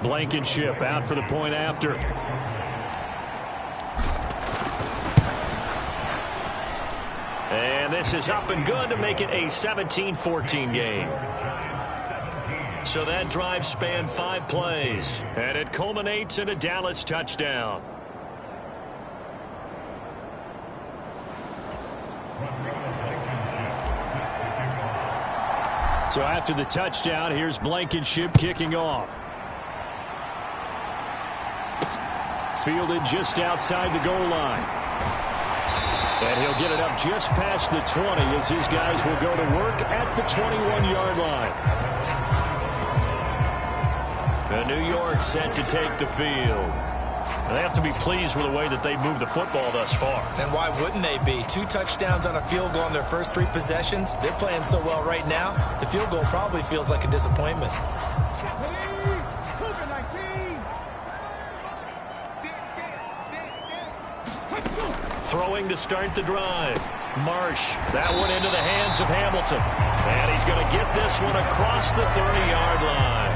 Blankenship out for the point after. And this is up and good to make it a 17-14 game. So that drive spanned 5 plays, and it culminates in a Dallas touchdown. So after the touchdown, here's Blankenship kicking off. Fielded just outside the goal line. And he'll get it up just past the 20 as his guys will go to work at the 21-yard line. The New York set to take the field. They have to be pleased with the way that they've moved the football thus far. And why wouldn't they be? 2 touchdowns on a field goal in their first 3 possessions. They're playing so well right now, the field goal probably feels like a disappointment. Throwing to start the drive. Marsh. That one into the hands of Hamilton. And he's going to get this one across the 30-yard line.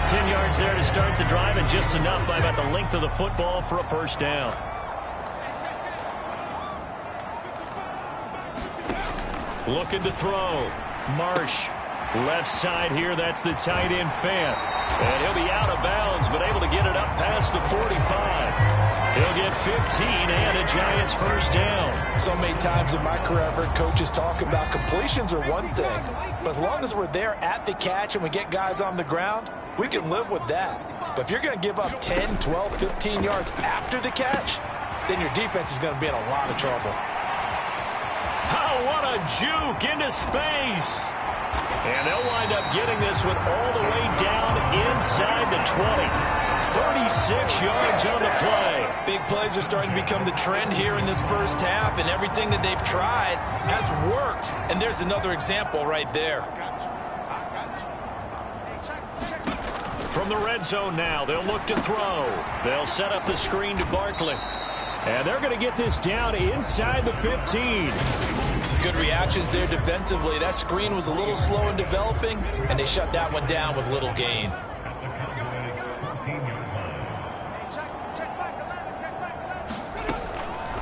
10 yards there to start the drive, and just enough by about the length of the football for a first down. Looking to throw. Marsh. Left side here, that's the tight end Fant. And he'll be out of bounds, but able to get it up past the 45. He'll get 15 and a Giants first down. So many times in my career I've heard coaches talk about completions are one thing, but as long as we're there at the catch and we get guys on the ground, we can live with that. But if you're going to give up 10, 12, 15 yards after the catch, then your defense is going to be in a lot of trouble. Oh, what a juke into space. And they'll wind up getting this one all the way down inside the 20. 36 yards on the play. Big plays are starting to become the trend here in this first half, and everything that they've tried has worked. And there's another example right there. From the red zone now, they'll look to throw. They'll set up the screen to Barkley. And they're going to get this down inside the 15. Good reactions there defensively. That screen was a little slow in developing, and they shut that one down with little gain.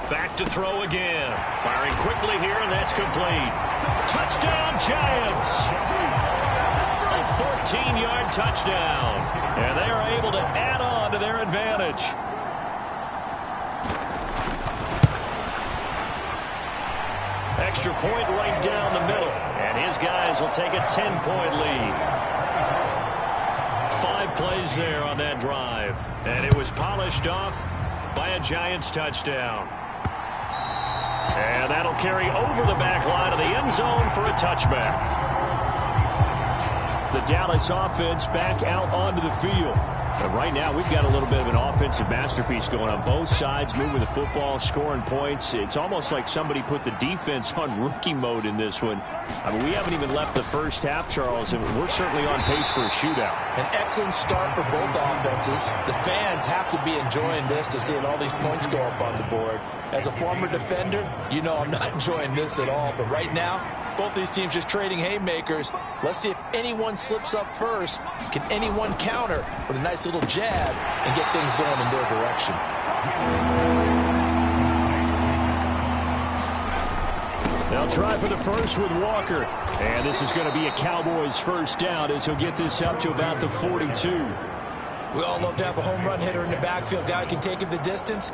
Back to throw again. Firing quickly here, and that's complete. Touchdown, Giants! A 14-yard touchdown. And they are able to add on to their advantage. Extra point right down the middle. And his guys will take a 10-point lead. 5 plays there on that drive. And it was polished off by a Giants touchdown. And that'll carry over the back line of the end zone for a touchback. The Dallas offense back out onto the field. But right now, we've got a little bit of an offensive masterpiece going on both sides, moving the football, scoring points. It's almost like somebody put the defense on rookie mode in this one. I mean, we haven't even left the first half, Charles, and we're certainly on pace for a shootout. An excellent start for both offenses. The fans have to be enjoying this to seeing all these points go up on the board. As a former defender, you know I'm not enjoying this at all. But right now, both these teams just trading haymakers. Let's see if anyone slips up first. Can anyone counter with a nice little jab and get things going in their direction? They'll try for the first with Walker. And this is going to be a Cowboys first down as he'll get this up to about the 42. We all love to have a home run hitter in the backfield. Guy can take it the distance.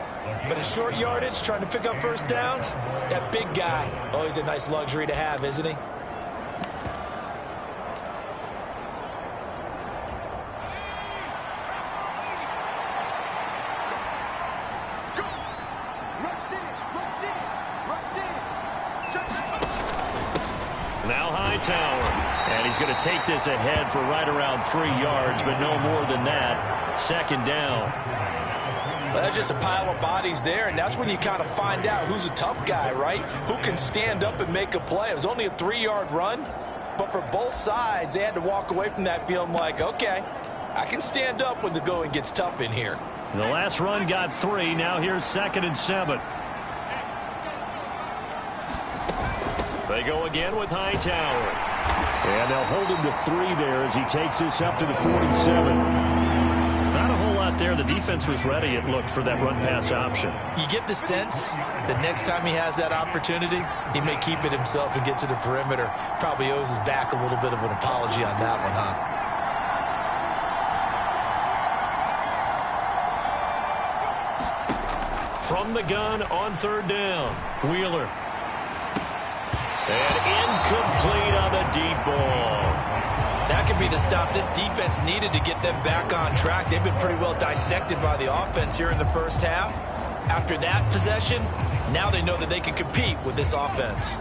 But in short yardage, trying to pick up first downs, that big guy, always a nice luxury to have, isn't he? Now Hightower. And he's going to take this ahead for right around 3 yards, but no more than that. Second down. Well, that's just a pile of bodies there, and that's when you kind of find out who's a tough guy, right? Who can stand up and make a play. It was only a 3-yard run, but for both sides, they had to walk away from that feeling like, okay, I can stand up when the going gets tough in here. The last run got 3. Now here's 2nd and 7. They go again with Hightower. And they'll hold him to 3 there as he takes this up to the 47. right there. The defense was ready, it looked, for that run-pass option. You get the sense that next time he has that opportunity, he may keep it himself and get to the perimeter. Probably owes his back a little bit of an apology on that one, huh? From the gun on third down, Wheeler. And incomplete on the deep ball. That could be the stop this defense needed to get them back on track. They've been pretty well dissected by the offense here in the first half. After that possession, now they know that they can compete with this offense.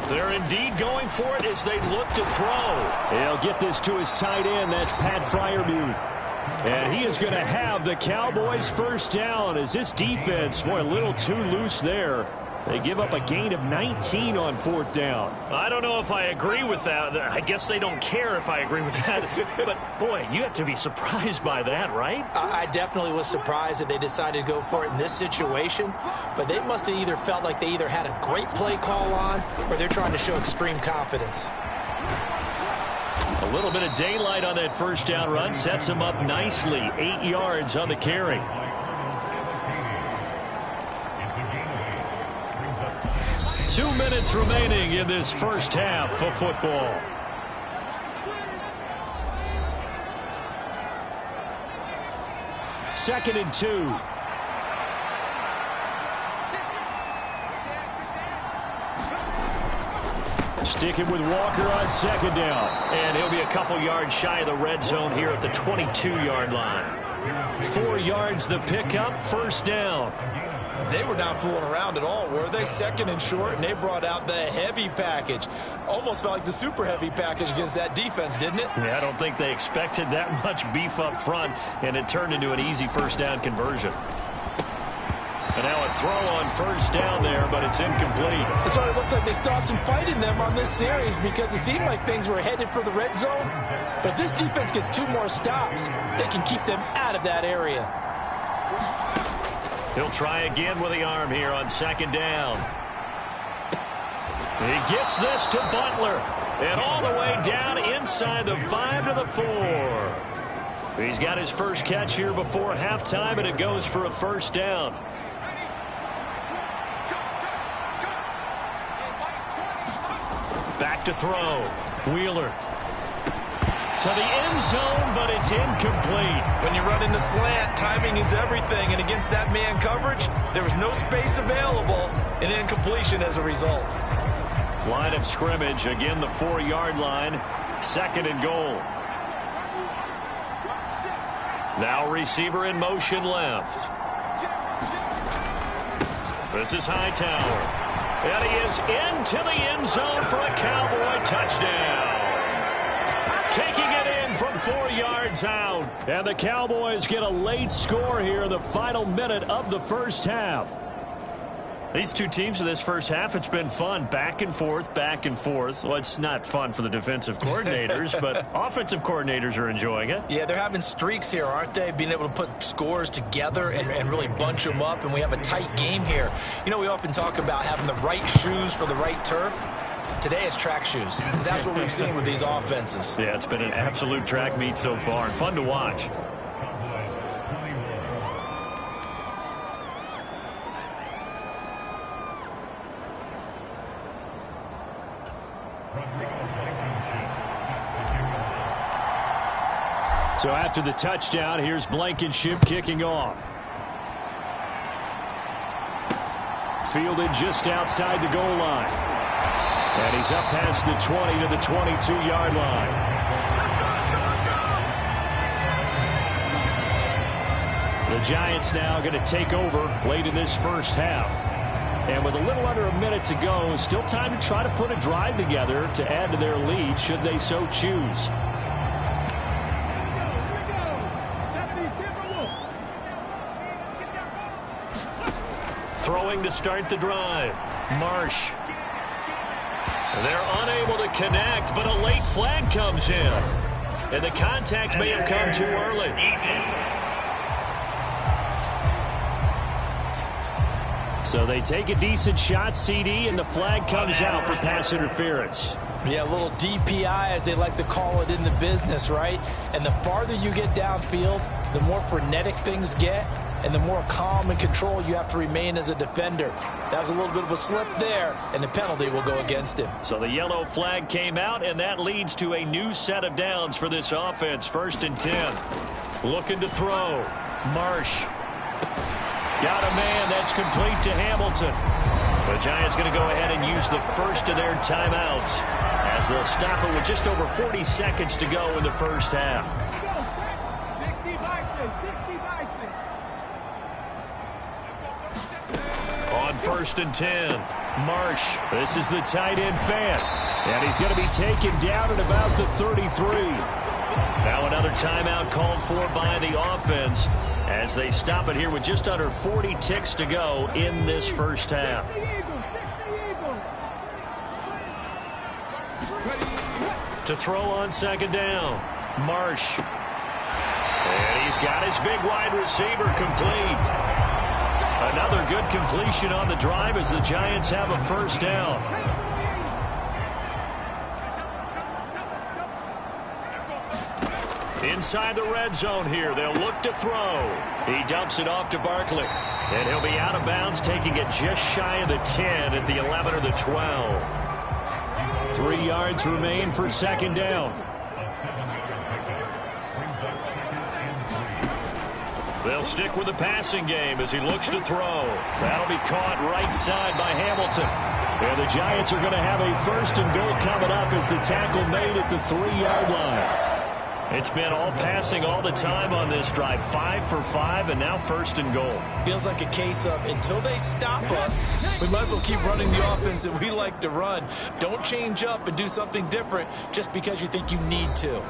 They're indeed going for it as they look to throw. He'll get this to his tight end. That's Pat Freiermuth. And he is going to have the Cowboys first down as this defense, boy, a little too loose there. They give up a gain of 19 on fourth down. I don't know if I agree with that. I guess they don't care if I agree with that. But, boy, you have to be surprised by that, right? I definitely was surprised that they decided to go for it in this situation. But they must have either felt like they either had a great play call on or they're trying to show extreme confidence. A little bit of daylight on that first down run sets him up nicely. 8 yards on the carry. Two minutes remaining in this first half of football. Second and 2. Sticking with Walker on second down. And he'll be a couple yards shy of the red zone here at the 22-yard line. 4 yards the pickup, first down. They were not fooling around at all, were they? Second and short, and they brought out the heavy package. Almost felt like the super heavy package against that defense, didn't it? Yeah, I don't think they expected that much beef up front, and it turned into an easy first down conversion. And now a throw on first down there, but it's incomplete. So it looks like they stopped some fighting them on this series because it seemed like things were headed for the red zone. But if this defense gets 2 more stops, they can keep them out of that area. He'll try again with the arm here on second down. He gets this to Butler. And all the way down inside the 5 to the 4. He's got his first catch here before halftime, and it goes for a first down. Back to throw. Wheeler. To the end zone, but it's incomplete. When you run into slant, timing is everything. And against that man coverage, there was no space available, and incompletion as a result. Line of scrimmage, again the 4-yard line. Second and goal. Now receiver in motion left. This is Hightower. And he is into the end zone for a Cowboy touchdown. Taking it in from 4 yards out. And the Cowboys get a late score here in the final minute of the first half. These two teams in this first half, it's been fun. Back and forth, back and forth. Well, it's not fun for the defensive coordinators, but offensive coordinators are enjoying it. Yeah, they're having streaks here, aren't they? Being able to put scores together and really bunch them up, and we have a tight game here. You know, we often talk about having the right shoes for the right turf. Today it's track shoes, because that's what we've seen with these offenses. Yeah, it's been an absolute track meet so far, and fun to watch. So after the touchdown, here's Blankenship kicking off. Fielded just outside the goal line. And he's up past the 20 to the 22-yard line. The Giants now going to take over late in this first half. And with a little under a minute to go, still time to try to put a drive together to add to their lead should they so choose. Throwing to start the drive. Marsh. They're unable to connect, but a late flag comes in. And the contact may have come too early. So they take a decent shot, CD, and the flag comes out for pass interference. Yeah, a little DPI, as they like to call it in the business, right? And the farther you get downfield, the more frenetic things get, and the more calm and control you have to remain as a defender. That was a little bit of a slip there, and the penalty will go against him. So the yellow flag came out, and that leads to a new set of downs for this offense. 1st and 10. Looking to throw. Marsh. Got a man. That's complete to Hamilton. The Giants going to go ahead and use the first of their timeouts as they'll stop it with just over 40 seconds to go in the first half. On 1st and 10, Marsh. This is the tight end fan. And he's going to be taken down at about the 33. Now another timeout called for by the offense as they stop it here with just under 40 ticks to go in this first half. To throw on 2nd down, Marsh. And he's got his big wide receiver complete. Another good completion on the drive as the Giants have a first down. Inside the red zone here, they'll look to throw. He dumps it off to Barkley. And he'll be out of bounds, taking it just shy of the 10 at the 11 or the 12. 3 yards remain for 2nd down. They'll stick with the passing game as he looks to throw. That'll be caught right side by Hamilton. And the Giants are going to have a 1st and goal coming up as the tackle made at the 3-yard line. It's been all passing all the time on this drive. 5 for 5, and now 1st and goal. Feels like a case of until they stop us, we might as well keep running the offense that we like to run. Don't change up and do something different just because you think you need to.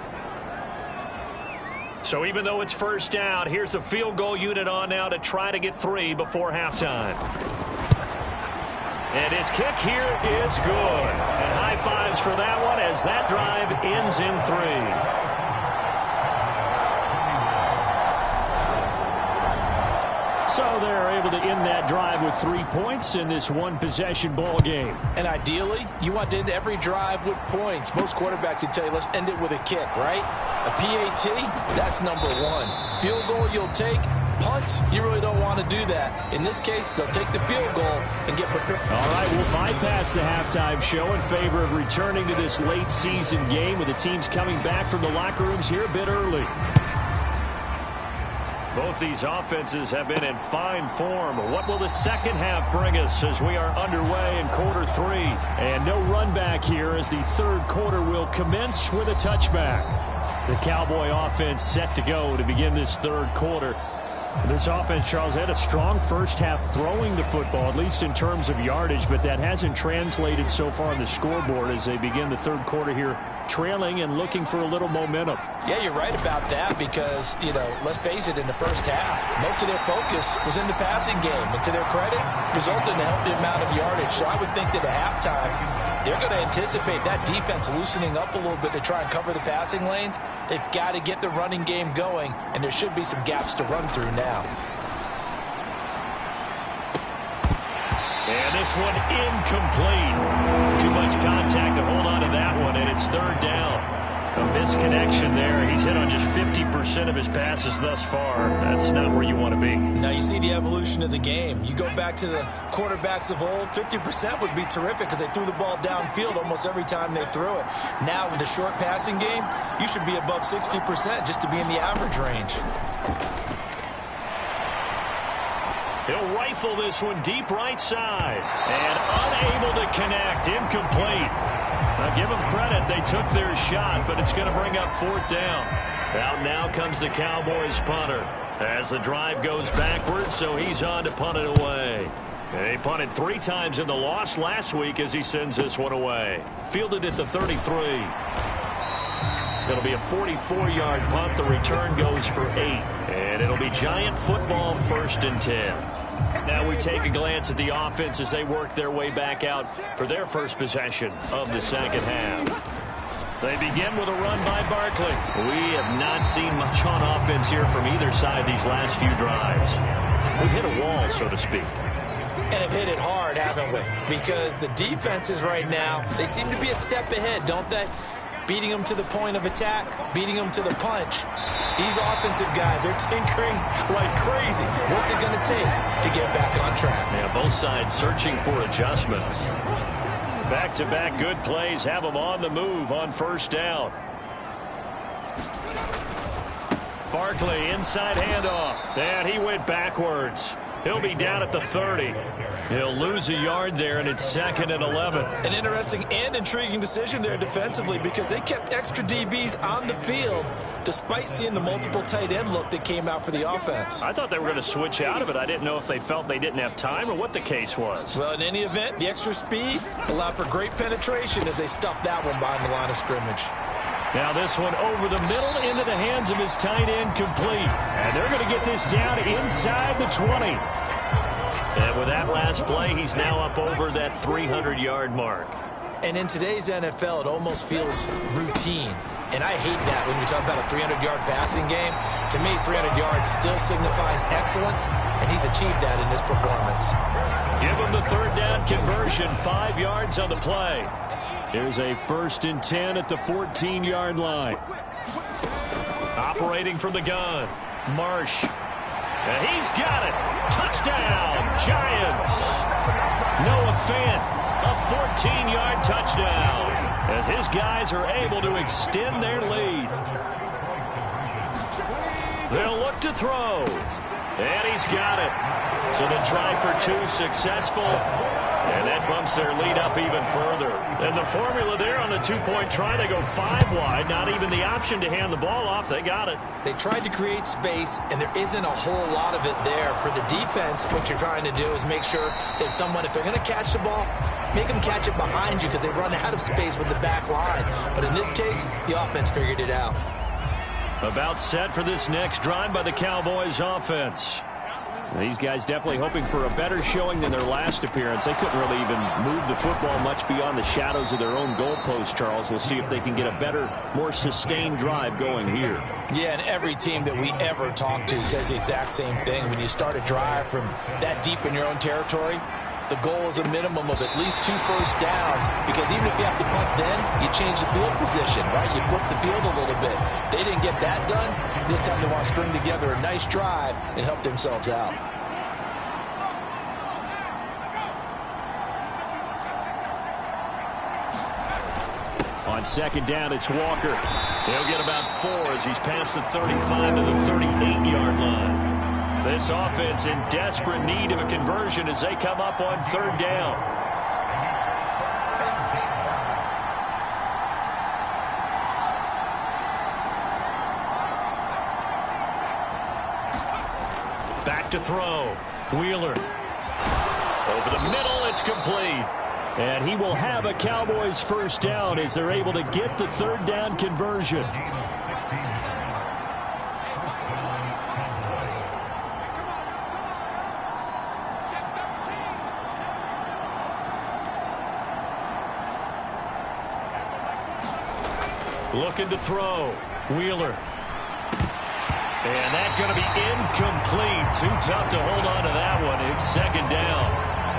So even though it's 1st down, here's the field goal unit on now to try to get 3 before halftime. And his kick here is good. And high fives for that one as that drive ends in 3. So they're able to end that drive with 3 points in this one-possession ball game. And ideally, you want to end every drive with points. Most quarterbacks would tell you, let's end it with a kick, right? A PAT, that's number 1. Field goal you'll take. Punts, you really don't want to do that. In this case, they'll take the field goal and get prepared. All right, we'll bypass the halftime show in favor of returning to this late-season game with the teams coming back from the locker rooms here a bit early. Both these offenses have been in fine form. What will the second half bring us as we are underway in quarter 3? And no run back here as the 3rd quarter will commence with a touchback. The Cowboy offense set to go to begin this 3rd quarter. This offense, Charles, had a strong first half throwing the football, at least in terms of yardage, but that hasn't translated so far on the scoreboard as they begin the 3rd quarter here, trailing and looking for a little momentum. Yeah, you're right about that because, let's face it, in the first half, most of their focus was in the passing game. And to their credit, resulted in a healthy amount of yardage. So I would think that at halftime, they're going to anticipate that defense loosening up a little bit to try and cover the passing lanes. They've got to get the running game going, and there should be some gaps to run through now. And this one incomplete. Too much contact to hold on to that one, and it's 3rd down. A misconnection there. He's hit on just 50% of his passes thus far. That's not where you want to be. Now you see the evolution of the game. You go back to the quarterbacks of old, 50% would be terrific because they threw the ball downfield almost every time they threw it. Now with the short passing game, you should be above 60% just to be in the average range. He'll rifle this one deep right side. And unable to connect. Incomplete. Now give them credit. They took their shot, but it's going to bring up 4th down. Out now comes the Cowboys punter as the drive goes backwards, so he's on to punt it away. He punted 3 times in the loss last week as he sends this one away. Fielded at the 33. It'll be a 44-yard punt. The return goes for 8. And it'll be Giant football 1st and 10. Now we take a glance at the offense as they work their way back out for their first possession of the second half. They begin with a run by Barkley. We have not seen much on offense here from either side these last few drives. We've hit a wall, so to speak. And have hit it hard, haven't we? Because the defenses right now, they seem to be a step ahead, don't they? Beating them to the point of attack, beating them to the punch. These offensive guys are tinkering like crazy. What's it going to take to get back on track? Yeah, both sides searching for adjustments. Back-to-back good plays have them on the move on first down. Barkley, inside handoff. And he went backwards. He'll be down at the 30. He'll lose a yard there, and it's 2nd and 11. An interesting and intriguing decision there defensively because they kept extra DBs on the field despite seeing the multiple tight end look that came out for the offense. I thought they were going to switch out of it. I didn't know if they felt they didn't have time or what the case was. Well, in any event, the extra speed allowed for great penetration as they stuffed that one behind the line of scrimmage. Now this one over the middle into the hands of his tight end, complete. And they're going to get this down inside the 20. And with that last play, he's now up over that 300-yard mark. And in today's NFL, it almost feels routine. And I hate that when you talk about a 300-yard passing game. To me, 300 yards still signifies excellence, and he's achieved that in this performance. Give him the third down conversion, 5 yards on the play. Here's a 1st and 10 at the 14-yard line. Operating from the gun, Marsh. And he's got it. Touchdown, Giants. Noah Fant, a 14-yard touchdown as his guys are able to extend their lead. They'll look to throw. And he's got it. So the try for 2 successful. And that bumps their lead up even further. And the formula there on the 2-point try, they go 5 wide. Not even the option to hand the ball off. They got it. They tried to create space, and there isn't a whole lot of it there. For the defense, what you're trying to do is make sure that if they're going to catch the ball, make them catch it behind you because they run out of space with the back line. But in this case, the offense figured it out. About set for this next drive by the Cowboys offense. These guys definitely hoping for a better showing than their last appearance. They couldn't really even move the football much beyond the shadows of their own goalpost, Charles. We'll see if they can get a better, more sustained drive going here. Yeah, and every team that we ever talk to says the exact same thing. When you start a drive from that deep in your own territory, the goal is a minimum of at least 2 first downs, because even if you have to punt then, you change the field position, right? You flip the field a little bit. They didn't get that done. This time they want to string together a nice drive and help themselves out. On 2nd down, it's Walker. He'll get about 4 as he's past the 35 to the 38-yard line. This offense in desperate need of a conversion as they come up on 3rd down. Back to throw. Wheeler. Over the middle, it's complete. And he will have a Cowboys first down as they're able to get the 3rd down conversion. Looking to throw. Wheeler. And that's going to be incomplete. Too tough to hold on to that one. It's 2nd down.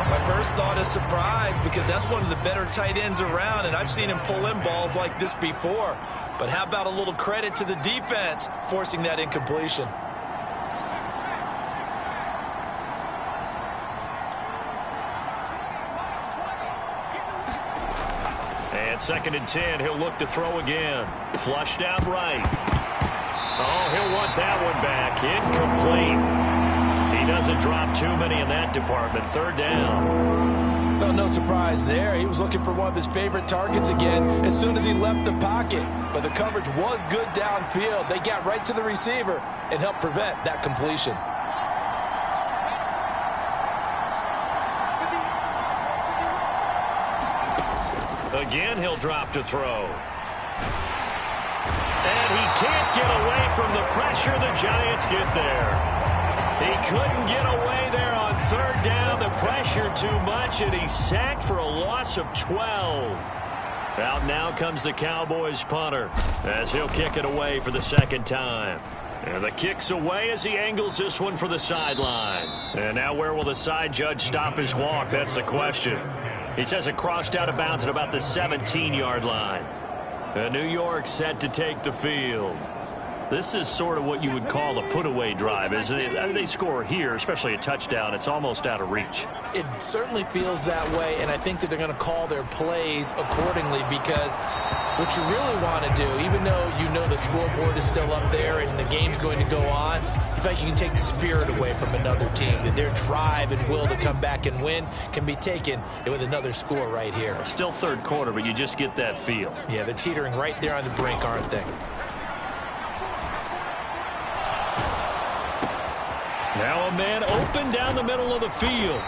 My first thought is surprise, because that's one of the better tight ends around, and I've seen him pull in balls like this before. But how about a little credit to the defense forcing that incompletion? And 2nd and 10, he'll look to throw again. Flushed out right. Oh, he'll want that one back. Incomplete. He doesn't drop too many in that department. 3rd down. Well, no surprise there. He was looking for one of his favorite targets again as soon as he left the pocket. But the coverage was good downfield. They got right to the receiver and helped prevent that completion. Again, he'll drop to throw. And he can't get away from the pressure. The Giants get there. He couldn't get away there on 3rd down. The pressure too much, and he's sacked for a loss of 12. Out now comes the Cowboys punter as he'll kick it away for the 2nd time. And the kick's away as he angles this one for the sideline. And now where will the side judge stop his walk? That's the question. He says it crossed out of bounds at about the 17-yard line. And New York set to take the field. This is sort of what you would call a put-away drive, isn't it? I mean, they score here, especially a touchdown. It's almost out of reach. It certainly feels that way, and I think that they're going to call their plays accordingly, because what you really want to do, even though you know the scoreboard is still up there and the game's going to go on, in fact, you can take the spirit away from another team, that their drive and will to come back and win can be taken with another score right here. Still third quarter, but you just get that feel. Yeah, they're teetering right there on the brink, aren't they? Now a man open down the middle of the field.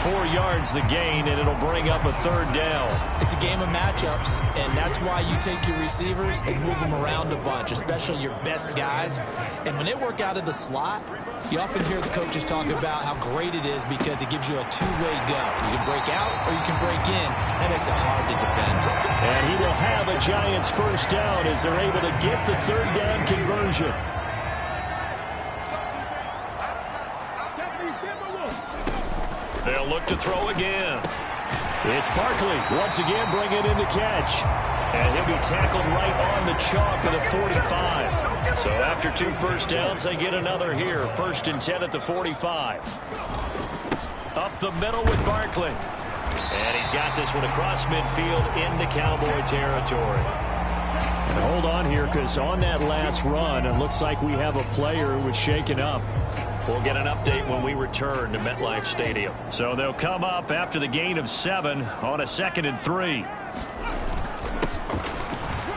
4 yards the gain, and it'll bring up a third down. It's a game of matchups, and that's why you take your receivers and move them around a bunch, especially your best guys. And when they work out of the slot, you often hear the coaches talk about how great it is because it gives you a two-way go. You can break out or you can break in. That makes it hard to defend. And he will have a Giants first down as they're able to get the third down conversion. They'll look to throw again. It's Barkley once again bringing in the catch. And he'll be tackled right on the chalk of the 45. So after 2 first downs, they get another here. 1st and 10 at the 45. Up the middle with Barkley. And he's got this one across midfield into Cowboy territory. And hold on here, because on that last run, it looks like we have a player who was shaken up. We'll get an update when we return to MetLife Stadium. So they'll come up after the gain of 7 on a 2nd and 3.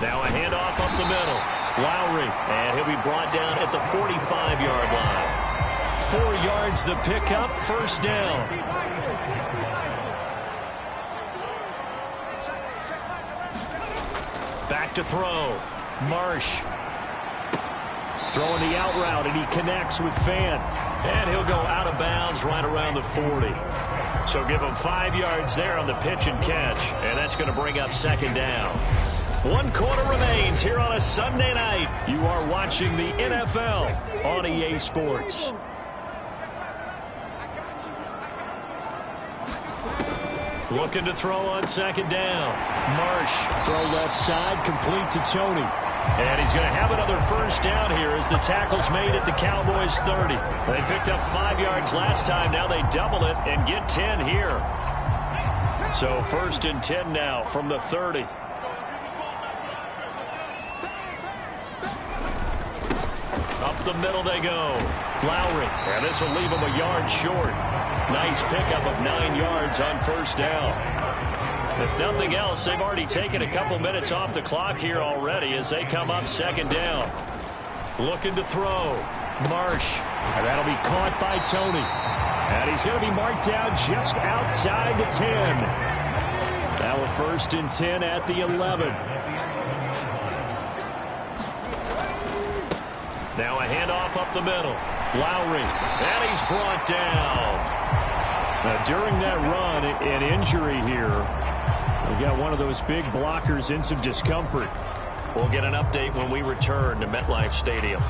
Now a handoff up the middle. Lowry, and he'll be brought down at the 45-yard line. 4 yards the pickup, first down. Back to throw. Marsh. Throwing the out route, and he connects with Fan. And he'll go out of bounds right around the 40. So give him 5 yards there on the pitch and catch. And that's going to bring up 2nd down. 1 quarter remains here on a Sunday night. You are watching the NFL on EA Sports. Looking to throw on 2nd down. Marsh, throw left side, complete to Tony. And he's going to have another first down here as the tackle's made at the Cowboys 30. They picked up 5 yards last time. Now they double it and get 10 here. So 1st and 10 now from the 30. Up the middle they go. Lowry. And this will leave him a yard short. Nice pickup of 9 yards on first down. If nothing else, they've already taken a couple minutes off the clock here already as they come up 2nd down. Looking to throw. Marsh. And that'll be caught by Tony. And he's going to be marked down just outside the 10. Now a 1st and 10 at the 11. Now a handoff up the middle. Lowry. And he's brought down. Now during that run, an injury here. We got one of those big blockers in some discomfort. We'll get an update when we return to MetLife Stadium.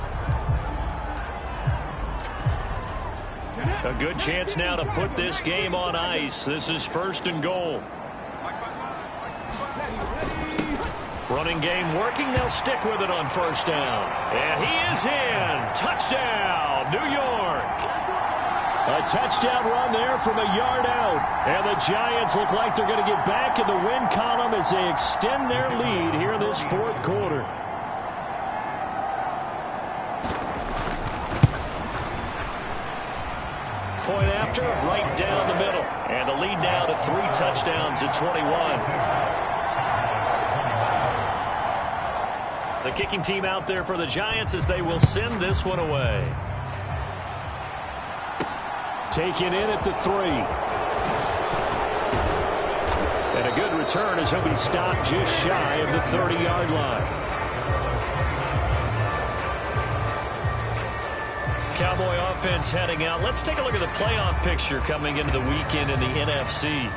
A good chance now to put this game on ice. This is 1st and goal. Running game working. They'll stick with it on first down. And he is in. Touchdown, New York. A touchdown run there from a yard out. And the Giants look like they're going to get back in the win column as they extend their lead here in this 4th quarter. Point after, right down the middle. And the lead now to 3 touchdowns at 21. The kicking team out there for the Giants as they will send this one away. Taken in at the 3. And a good return as he'll be stopped just shy of the 30-yard line. Cowboy offense heading out. Let's take a look at the playoff picture coming into the weekend in the NFC.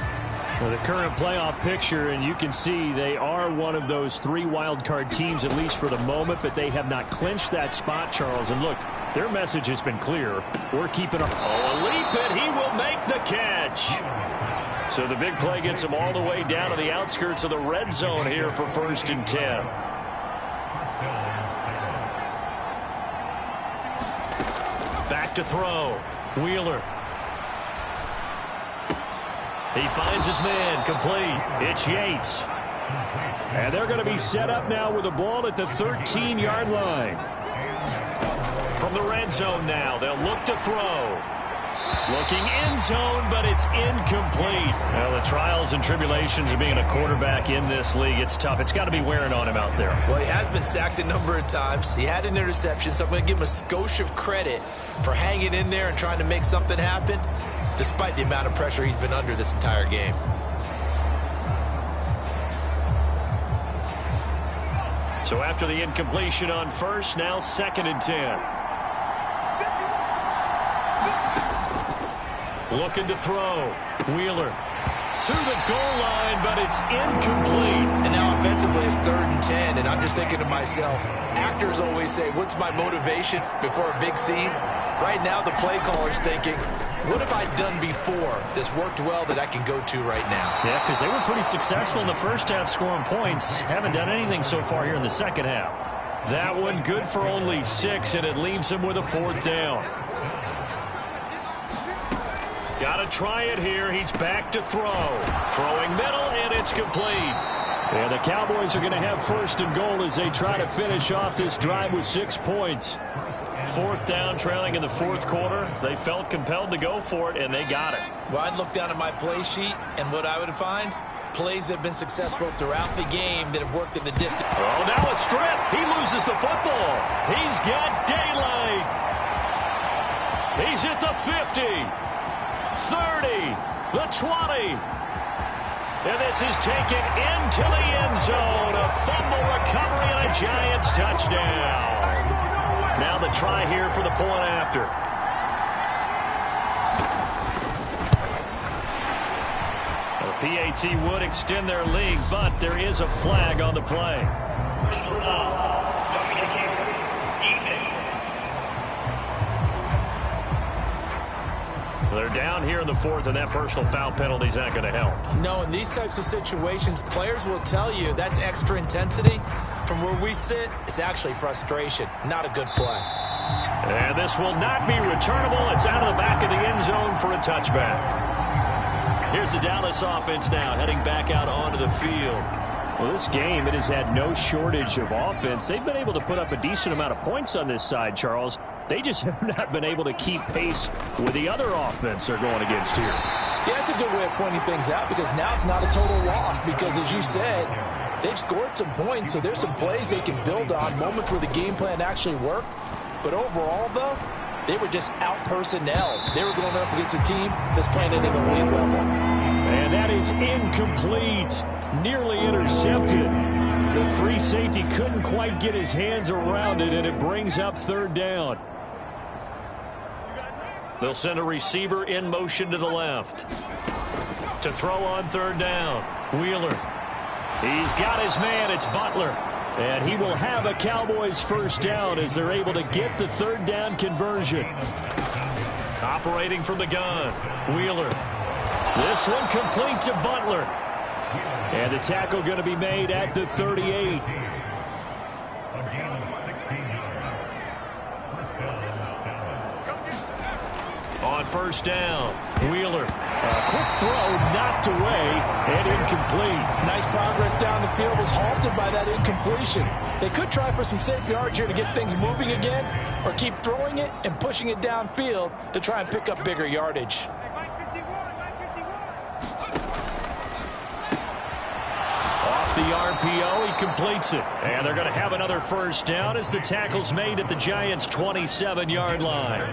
Well, the current playoff picture, and you can see they are one of those 3 wild-card teams, at least for the moment, but they have not clinched that spot, Charles. And look, their message has been clear. We're keeping our... Oh, a leap, and he will make the catch. So the big play gets him all the way down to the outskirts of the red zone here for 1st and 10. Back to throw. Wheeler. He finds his man, complete. It's Yates. And they're going to be set up now with the ball at the 13-yard line. From the red zone now, they'll look to throw. Looking end zone, but it's incomplete. Well, the trials and tribulations of being a quarterback in this league, it's tough. It's got to be wearing on him out there. Well, he has been sacked a number of times. He had an interception, so I'm going to give him a skosh of credit for hanging in there and trying to make something happen, despite the amount of pressure he's been under this entire game. So after the incompletion on first, now 2nd and 10. Looking to throw. Wheeler to the goal line, but it's incomplete. And now offensively it's 3rd and 10, and I'm just thinking to myself, actors always say, what's my motivation before a big scene? Right now the play caller's thinking, what have I done before that's worked well that I can go to right now? Yeah, because they were pretty successful in the first half scoring points. Haven't done anything so far here in the second half. That one good for only 6, and it leaves him with a 4th down. Got to try it here. He's back to throw. Throwing middle, and it's complete. Yeah, the Cowboys are going to have 1st and goal as they try to finish off this drive with 6 points. 4th down, trailing in the 4th quarter. They felt compelled to go for it, and they got it. Well, I'd look down at my play sheet, and what I would find, plays have been successful throughout the game that have worked in the distance. Oh, now a strip. He loses the football. He's got daylight. He's at the 50. 30, the 20, and this is taken into the end zone. A fumble recovery and a Giants touchdown. Now the try here for the point after. The PAT would extend their lead, but there is a flag on the play. They're down here in the 4th, and that personal foul penalty is not going to help. No, in these types of situations, players will tell you that's extra intensity. From where we sit, it's actually frustration. Not a good play. And this will not be returnable. It's out of the back of the end zone for a touchback. Here's the Dallas offense now, heading back out onto the field. Well, this game, it has had no shortage of offense. They've been able to put up a decent amount of points on this side, Charles. They just have not been able to keep pace with the other offense they're going against here. Yeah, that's a good way of pointing things out because now it's not a total loss because, as you said, they've scored some points, so there's some plays they can build on, moments where the game plan actually worked. But overall, though, they were just out-personnel. They were going up against a team that's playing at an elite level. And that is incomplete. Nearly intercepted. The free safety couldn't quite get his hands around it, and it brings up 3rd down. They'll send a receiver in motion to the left. To throw on 3rd down. Wheeler. He's got his man. It's Butler. And he will have a Cowboys 1st down as they're able to get the 3rd down conversion. Operating from the gun. Wheeler. This one complete to Butler. And the tackle going to be made at the 38. On 1st down, Wheeler. A quick throw knocked away and incomplete. Nice progress down the field was halted by that incompletion. They could try for some safe yards here to get things moving again or keep throwing it and pushing it downfield to try and pick up bigger yardage. Off the RPO, he completes it. And they're going to have another 1st down as the tackle's made at the Giants' 27-yard line.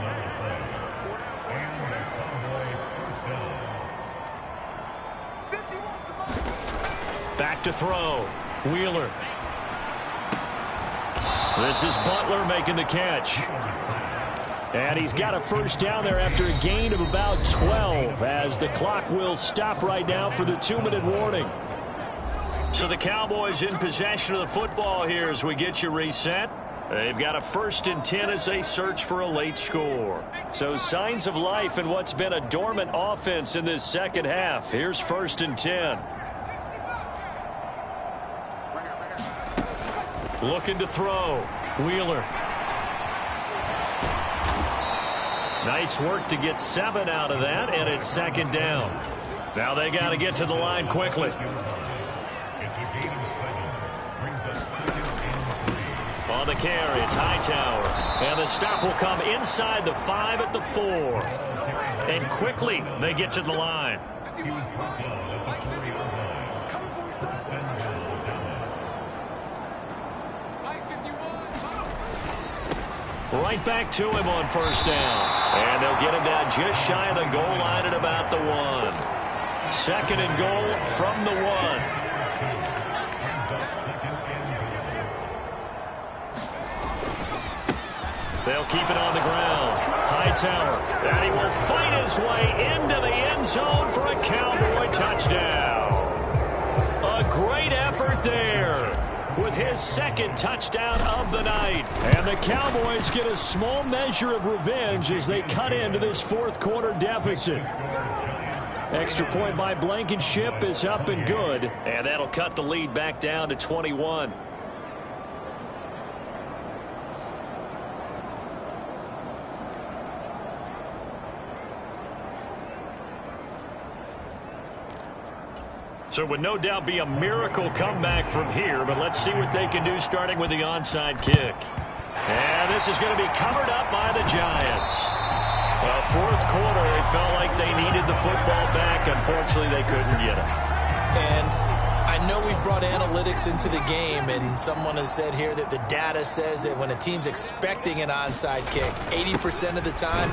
Back to throw. Wheeler. This is Butler making the catch. And he's got a first down there after a gain of about 12 as the clock will stop right now for the 2-minute warning. So the Cowboys in possession of the football here as we get you reset. They've got a 1st and 10 as they search for a late score. So signs of life in what's been a dormant offense in this second half. Here's 1st and 10. Looking to throw. Wheeler. Nice work to get 7 out of that, and it's 2nd down. Now they got to get to the line quickly. On the carry, it's Hightower. And the stop will come inside the 5 at the 4. And quickly they get to the line. Right back to him on 1st down. And they'll get him down just shy of the goal line at about the 1. 2nd and goal from the 1. They'll keep it on the ground. Hightower. And he will fight his way into the end zone for a Cowboy touchdown. A great effort there with his 2nd touchdown of the night. And the Cowboys get a small measure of revenge as they cut into this 4th quarter deficit. Extra point by Blankenship is up and good. And that'll cut the lead back down to 21. So it would no doubt be a miracle comeback from here, but let's see what they can do starting with the onside kick. And this is going to be covered up by the Giants. Well, 4th quarter, they felt like they needed the football back. Unfortunately, they couldn't get it. And I know we've brought analytics into the game, and someone has said here that the data says that when a team's expecting an onside kick, 80% of the time,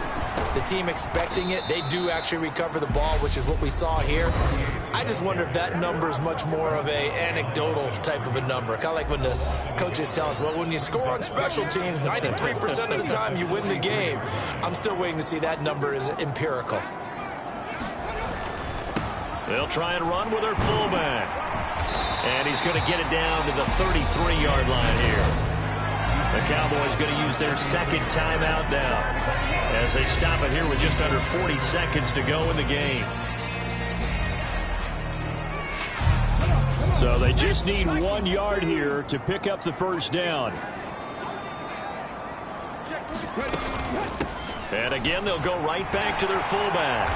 the team expecting it, they do actually recover the ball, which is what we saw here. I just wonder if that number is much more of a anecdotal type of a number. Kind of like when the coaches tell us, well, when you score on special teams, 93% of the time you win the game. I'm still waiting to see that number is empirical. They'll try and run with their fullback. And he's going to get it down to the 33-yard line here. The Cowboys going to use their 2nd timeout now as they stop it here with just under 40 seconds to go in the game. So they just need 1 yard here to pick up the 1st down. And again, they'll go right back to their fullback.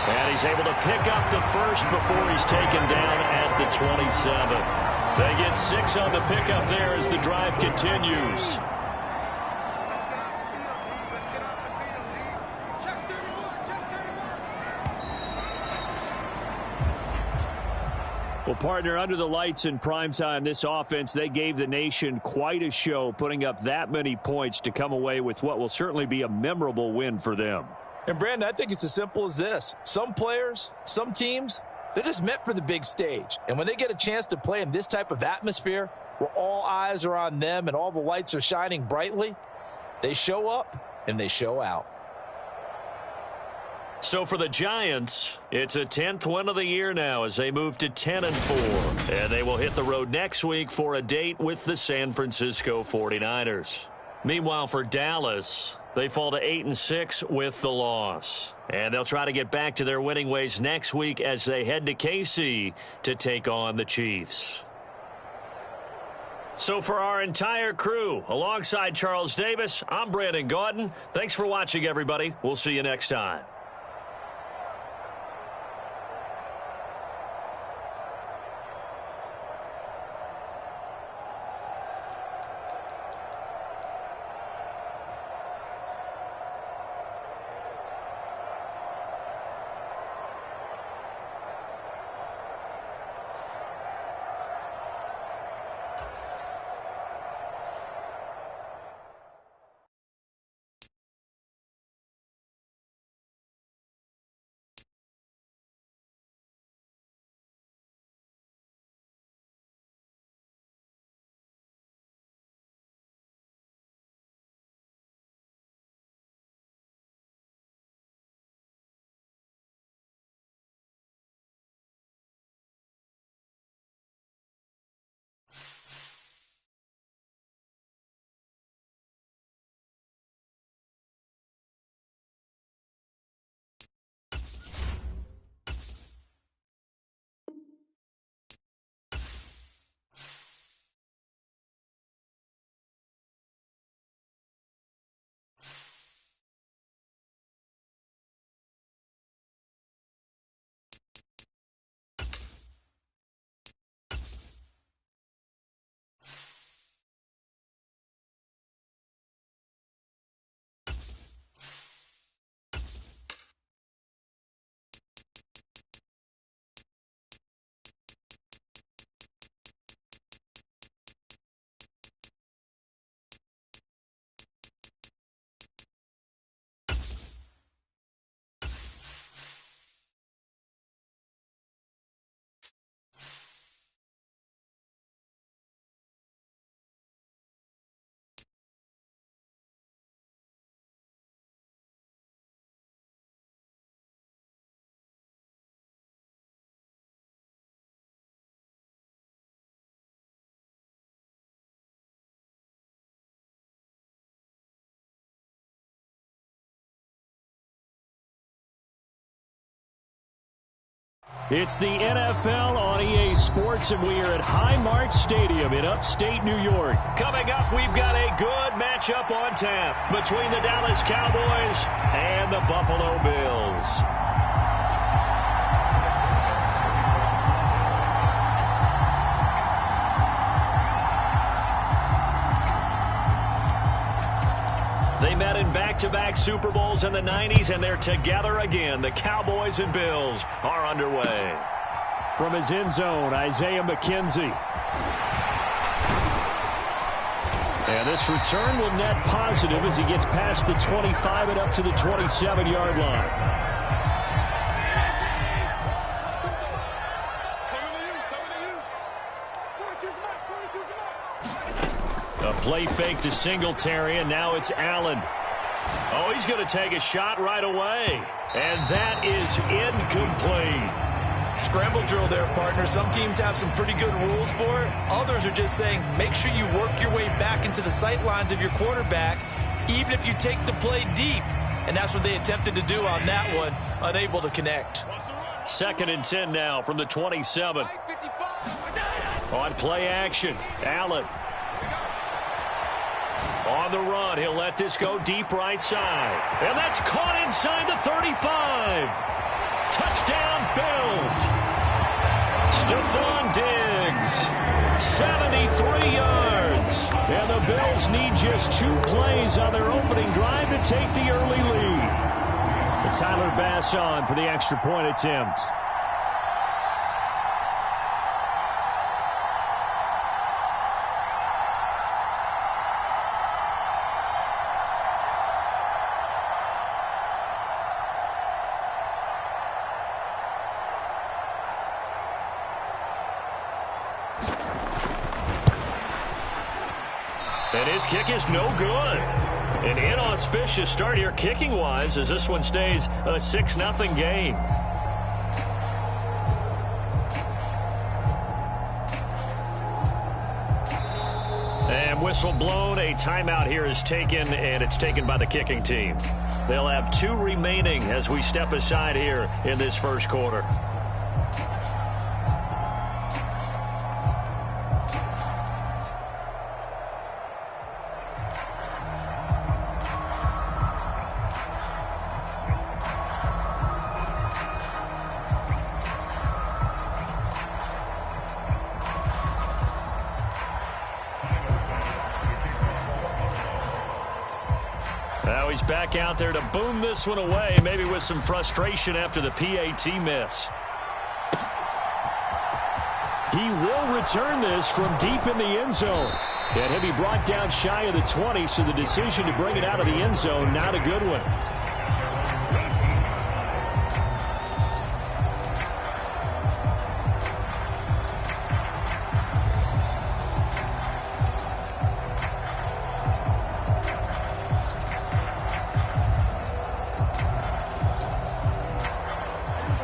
And he's able to pick up the 1st before he's taken down at the 27. They get 6 on the pickup there as the drive continues. Well, partner, under the lights in primetime, this offense, they gave the nation quite a show, putting up that many points to come away with what will certainly be a memorable win for them. And, Brandon, I think it's as simple as this. Some players, some teams, they're just meant for the big stage. And when they get a chance to play in this type of atmosphere where all eyes are on them and all the lights are shining brightly, they show up and they show out. So for the Giants, it's a 10th win of the year now as they move to 10-4. And they will hit the road next week for a date with the San Francisco 49ers. Meanwhile, for Dallas, they fall to 8-6 with the loss. And they'll try to get back to their winning ways next week as they head to KC to take on the Chiefs. So for our entire crew, alongside Charles Davis, I'm Brandon Gaudin. Thanks for watching, everybody. We'll see you next time. It's the NFL on EA Sports, and we are at Highmark Stadium in upstate New York. Coming up, we've got a good matchup on tap between the Dallas Cowboys and the Buffalo Bills. They met in back-to-back Super Bowls in the 90s, and they're together again. The Cowboys and Bills are underway. From his end zone, Isaiah McKenzie. And this return will net positive as he gets past the 25 and up to the 27-yard line. A play fake to Singletary, and now it's Allen. Oh, he's going to take a shot right away. And that is incomplete. Scramble drill there, partner. Some teams have some pretty good rules for it. Others are just saying make sure you work your way back into the sight lines of your quarterback, even if you take the play deep. And that's what they attempted to do on that one, unable to connect. 2nd and 10 now from the 27. On play action, Allen. On the run, he'll let this go deep right side. And that's caught inside the 35. Touchdown, Bills. Stephon Diggs, 73 yards. And the Bills need just 2 plays on their opening drive to take the early lead. And Tyler Bass on for the extra point attempt. And his kick is no good. An inauspicious start here kicking-wise as this one stays a 6-0 game. And whistle blown. A timeout here is taken, and it's taken by the kicking team. They'll have 2 remaining as we step aside here in this first quarter. Now he's back out there to boom this one away, maybe with some frustration after the PAT miss. He will return this from deep in the end zone. And he'll be brought down shy of the 20, so the decision to bring it out of the end zone, not a good one.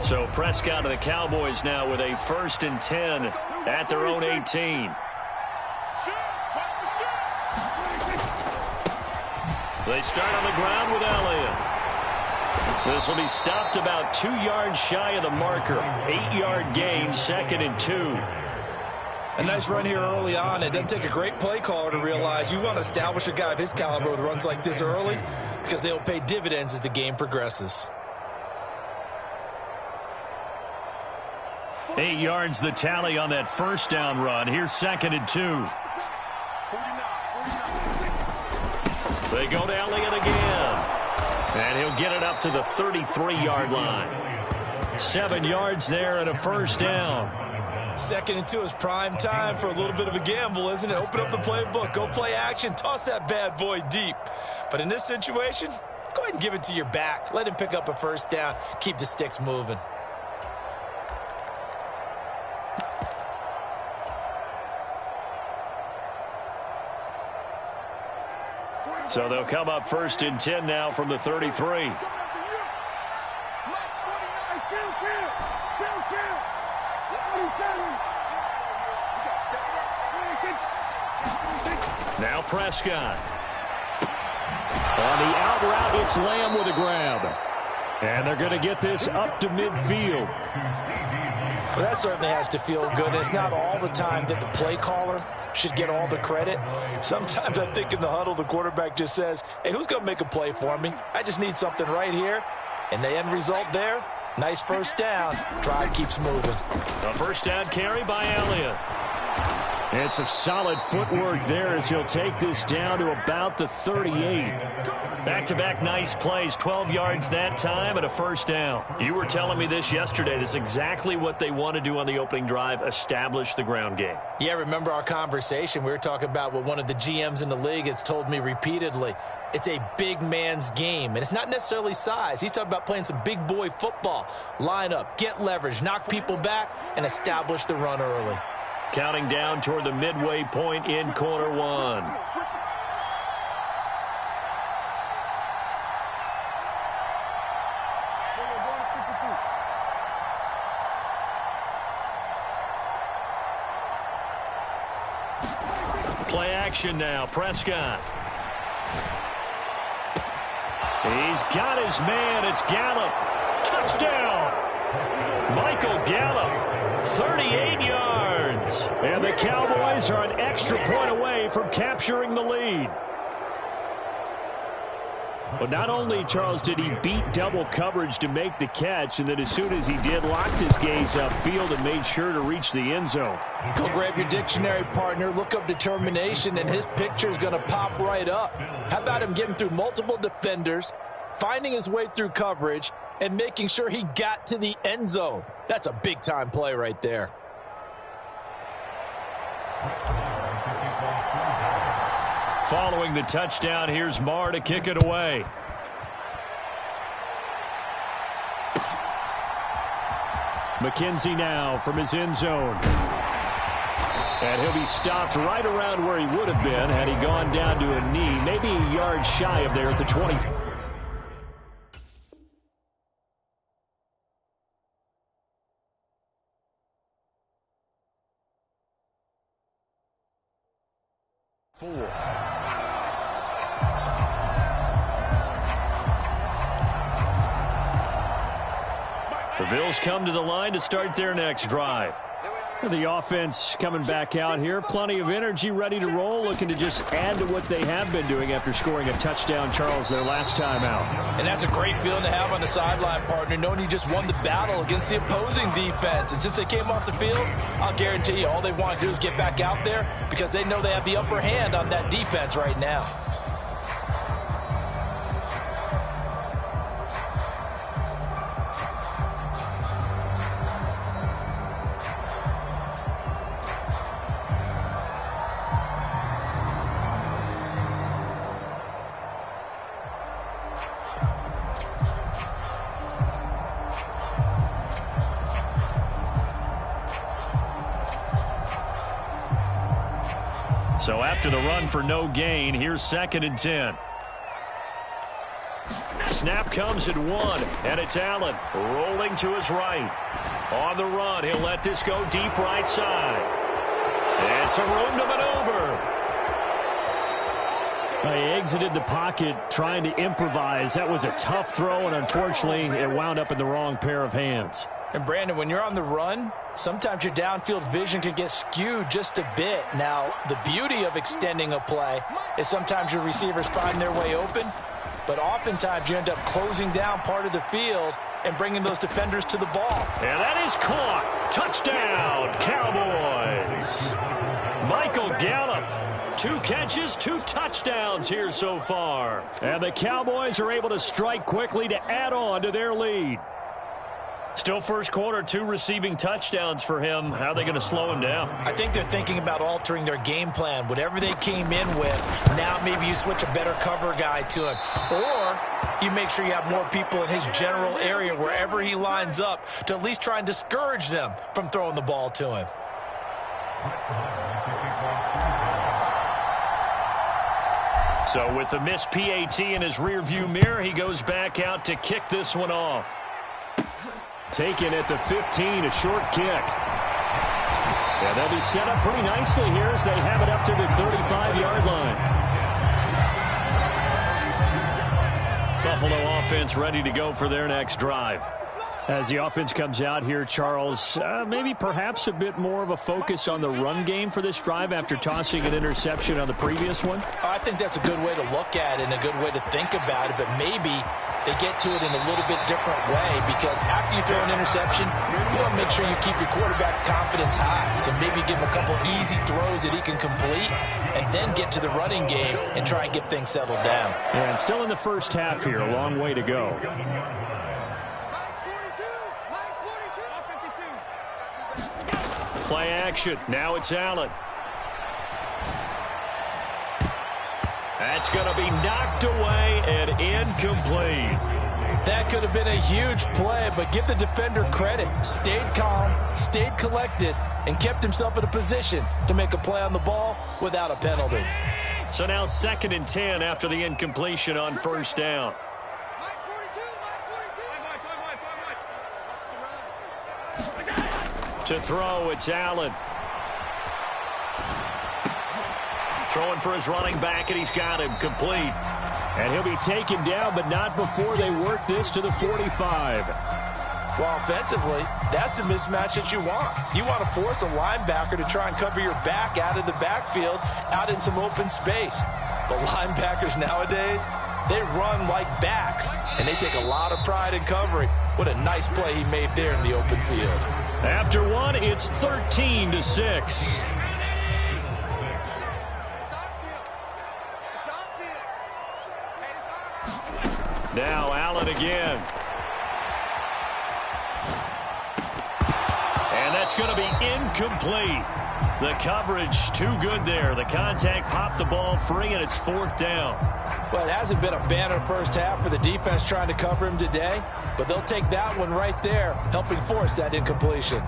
So Prescott of the Cowboys now with a 1st and 10 at their own 18. They start on the ground with Elliott. This will be stopped about 2 yards shy of the marker. 8-yard gain, 2nd and 2. A nice run here early on. It doesn't take a great play caller to realize you want to establish a guy of his caliber with runs like this early because they'll pay dividends as the game progresses. 8 yards the tally on that 1st down run. Here's 2nd and 2. They go to Elliott again. And he'll get it up to the 33-yard line. 7 yards there and a 1st down. 2nd and 2 is prime time for a little bit of a gamble, isn't it? Open up the playbook, go play action, toss that bad boy deep. But in this situation, go ahead and give it to your back. Let him pick up a 1st down. Keep the sticks moving. So they'll come up 1st and 10 now from the 33. Now Prescott. On the out route, it's Lamb with a grab. And they're going to get this up to midfield. Well, that certainly has to feel good. It's not all the time that the play caller should get all the credit. Sometimes I think in the huddle, the quarterback just says, hey, who's going to make a play for me? I just need something right here. And the end result there, nice first down. Drive keeps moving. A first down carry by Elliott. And some solid footwork there as he'll take this down to about the 38. Back-to-back nice plays, 12 yards that time and a first down. You were telling me this yesterday. This is exactly what they want to do on the opening drive, establish the ground game. Yeah, remember our conversation? We were talking about what one of the GMs in the league has told me repeatedly. It's a big man's game, and it's not necessarily size. He's talking about playing some big boy football. Line up, get leverage, knock people back, and establish the run early. Counting down toward the midway point in quarter one. Play action now. Prescott. He's got his man. It's Gallup. Touchdown. Michael Gallup. 38 yards. And the Cowboys are an extra point away from capturing the lead. But not only, Charles, did he beat double coverage to make the catch, and then as soon as he did, locked his gaze upfield and made sure to reach the end zone. Go grab your dictionary, partner, look up determination, and his picture is going to pop right up. How about him getting through multiple defenders, finding his way through coverage, and making sure he got to the end zone? That's a big-time play right there. Following the touchdown, here's Marr to kick it away. McKenzie now from his end zone. And he'll be stopped right around where he would have been had he gone down to a knee, maybe a yard shy of there at the 20. The Bills come to the line to start their next drive. The offense coming back out here. Plenty of energy, ready to roll, looking to just add to what they have been doing after scoring a touchdown, Charles, their last time out. And that's a great feeling to have on the sideline, partner, knowing you just won the battle against the opposing defense. And since they came off the field, I'll guarantee you all they want to do is get back out there because they know they have the upper hand on that defense right now. So after the run for no gain, here's 2nd and 10. Snap comes at 1, and it's Allen rolling to his right. On the run, he'll let this go deep right side. And some room to maneuver. He exited the pocket trying to improvise. That was a tough throw, and unfortunately, it wound up in the wrong pair of hands. And, Brandon, when you're on the run, sometimes your downfield vision can get skewed just a bit. Now, the beauty of extending a play is sometimes your receivers find their way open, but oftentimes you end up closing down part of the field and bringing those defenders to the ball. And that is caught. Touchdown, Cowboys. Michael Gallup. 2 catches, 2 touchdowns here so far. And the Cowboys are able to strike quickly to add on to their lead. Still first quarter, 2 receiving touchdowns for him. How are they going to slow him down? I think they're thinking about altering their game plan. Whatever they came in with, now maybe you switch a better cover guy to him. Or you make sure you have more people in his general area wherever he lines up to at least try and discourage them from throwing the ball to him. So with the missed PAT in his rearview mirror, he goes back out to kick this one off. Taken at the 15, a short kick. Yeah, they'll be set up pretty nicely here as they have it up to the 35-yard line. Buffalo offense ready to go for their next drive. As the offense comes out here, Charles, maybe perhaps a bit more of a focus on the run game for this drive after tossing an interception on the previous one? I think that's a good way to look at it and a good way to think about it, but maybe they get to it in a little bit different way, because after you throw an interception, you want to make sure you keep your quarterback's confidence high. So maybe give him a couple easy throws that he can complete and then get to the running game and try and get things settled down. And still in the first half here, a long way to go. Play action. Now it's Allen. That's going to be knocked away and incomplete. That could have been a huge play, but give the defender credit. Stayed calm, stayed collected, and kept himself in a position to make a play on the ball without a penalty. So now 2nd and 10 after the incompletion on first down. To throw, it's Allen. Throwing for his running back, and he's got him complete. And he'll be taken down, but not before they work this to the 45. Well, offensively, that's the mismatch that you want. You want to force a linebacker to try and cover your back out of the backfield, out in some open space. But linebackers nowadays, they run like backs, and they take a lot of pride in covering. What a nice play he made there in the open field. After one, it's 13-6. Now Allen again. And that's going to be incomplete. The coverage too good there. The contact popped the ball free, and it's 4th down. Well, it hasn't been a banner first half for the defense trying to cover him today, but they'll take that one right there, helping force that incompletion.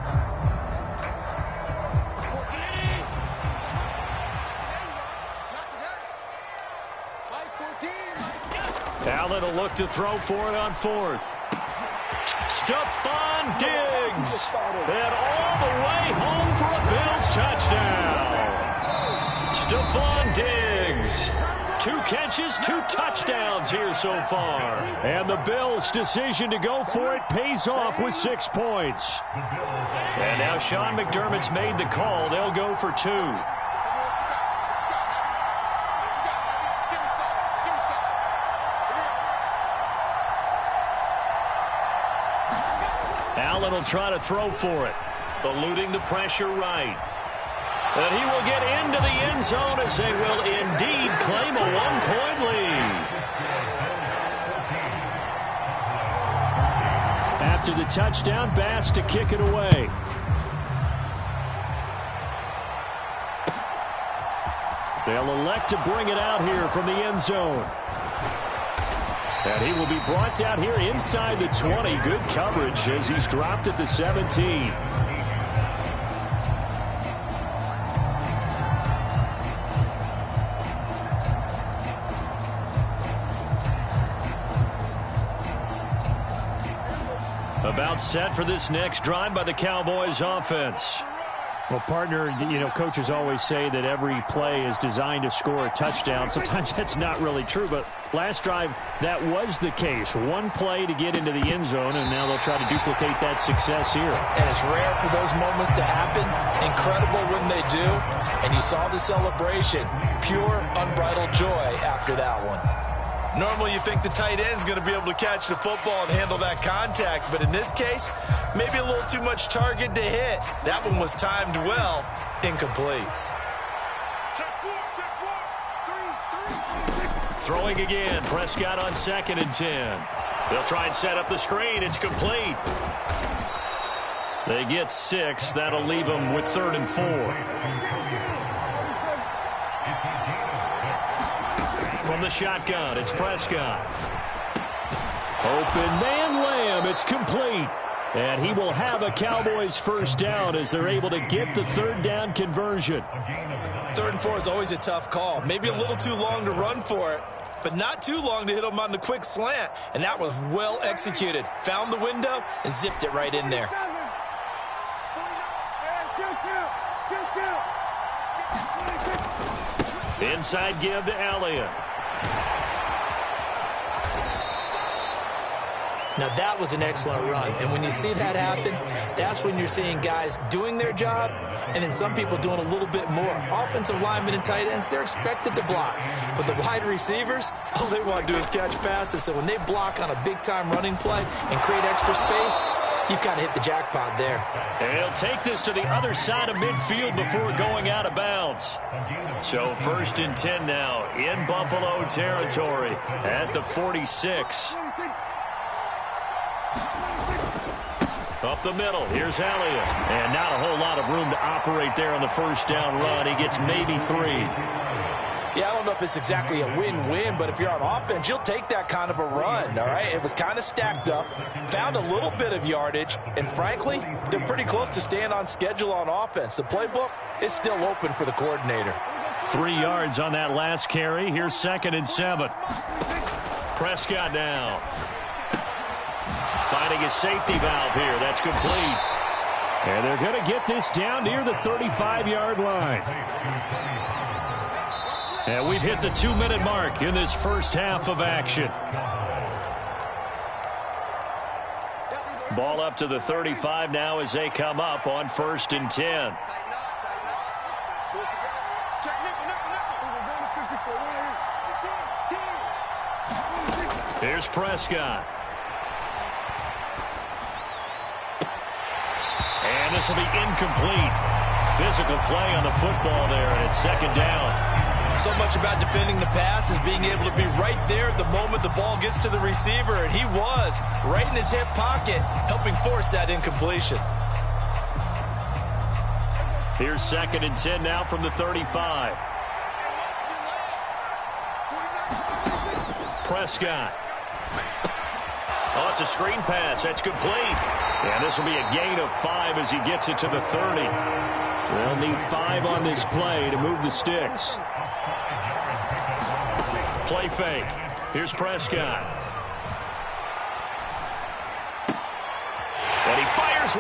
Allen will look to throw for it on 4th. Stephon Diggs. And all the way home for a Bills touchdown. Stephon Diggs. 2 catches, 2 touchdowns here so far. And the Bills' decision to go for it pays off with 6 points. And now Sean McDermott's made the call. They'll go for 2. Allen will try to throw for it. Eluding the pressure right. And he will get into the end zone as they will indeed claim a 1-point lead. After the touchdown, Bass to kick it away. They'll elect to bring it out here from the end zone. And he will be brought down here inside the 20. Good coverage as he's dropped at the 17. About set for this next drive by the Cowboys offense. Well, partner, coaches always say that every play is designed to score a touchdown. Sometimes that's not really true, but last drive, that was the case. One play to get into the end zone, and now they'll try to duplicate that success here. And it's rare for those moments to happen. Incredible when they do. And you saw the celebration. Pure, unbridled joy after that one. Normally you think the tight end's going to be able to catch the football and handle that contact, but in this case, maybe a little too much target to hit. That one was timed well, incomplete. Throwing again, Prescott on 2nd and 10. They'll try and set up the screen. It's complete. They get 6. That'll leave them with 3rd and 4. From the shotgun, it's Prescott. Open man Lamb, it's complete. And he will have a Cowboys first down as they're able to get the 3rd down conversion. 3rd and 4 is always a tough call. Maybe a little too long to run for it, but not too long to hit him on the quick slant. And that was well executed. Found the window and zipped it right in there. Inside give to Elliott. Now, that was an excellent run. And when you see that happen, that's when you're seeing guys doing their job and then some people doing a little bit more. Offensive linemen and tight ends, they're expected to block. But the wide receivers, all they want to do is catch passes. So when they block on a big-time running play and create extra space, you've kind of hit the jackpot there. And he'll take this to the other side of midfield before going out of bounds. So 1st and 10 now in Buffalo territory at the 46. Up the middle, here's Elliott. And not a whole lot of room to operate there on the first down run. He gets maybe 3. Yeah, I don't know if it's exactly a win-win, but if you're on offense, you'll take that kind of a run, all right? It was kind of stacked up, found a little bit of yardage, and frankly, they're pretty close to staying on schedule on offense. The playbook is still open for the coordinator. 3 yards on that last carry. Here's 2nd and 7. Prescott now. Finding a safety valve here. That's complete. And they're going to get this down near the 35-yard line. And we've hit the 2-minute mark in this first half of action. Ball up to the 35 now as they come up on 1st and 10. Here's Prescott. And this will be incomplete. Physical play on the football there, and it's 2nd down. So much about defending the pass is being able to be right there at the moment the ball gets to the receiver, and he was right in his hip pocket, helping force that incompletion. Here's 2nd and 10 now from the 35. Prescott. Oh, it's a screen pass. That's complete. And this will be a gain of 5 as he gets it to the 30. They'll need 5 on this play to move the sticks. Play fake. Here's Prescott. And he fires.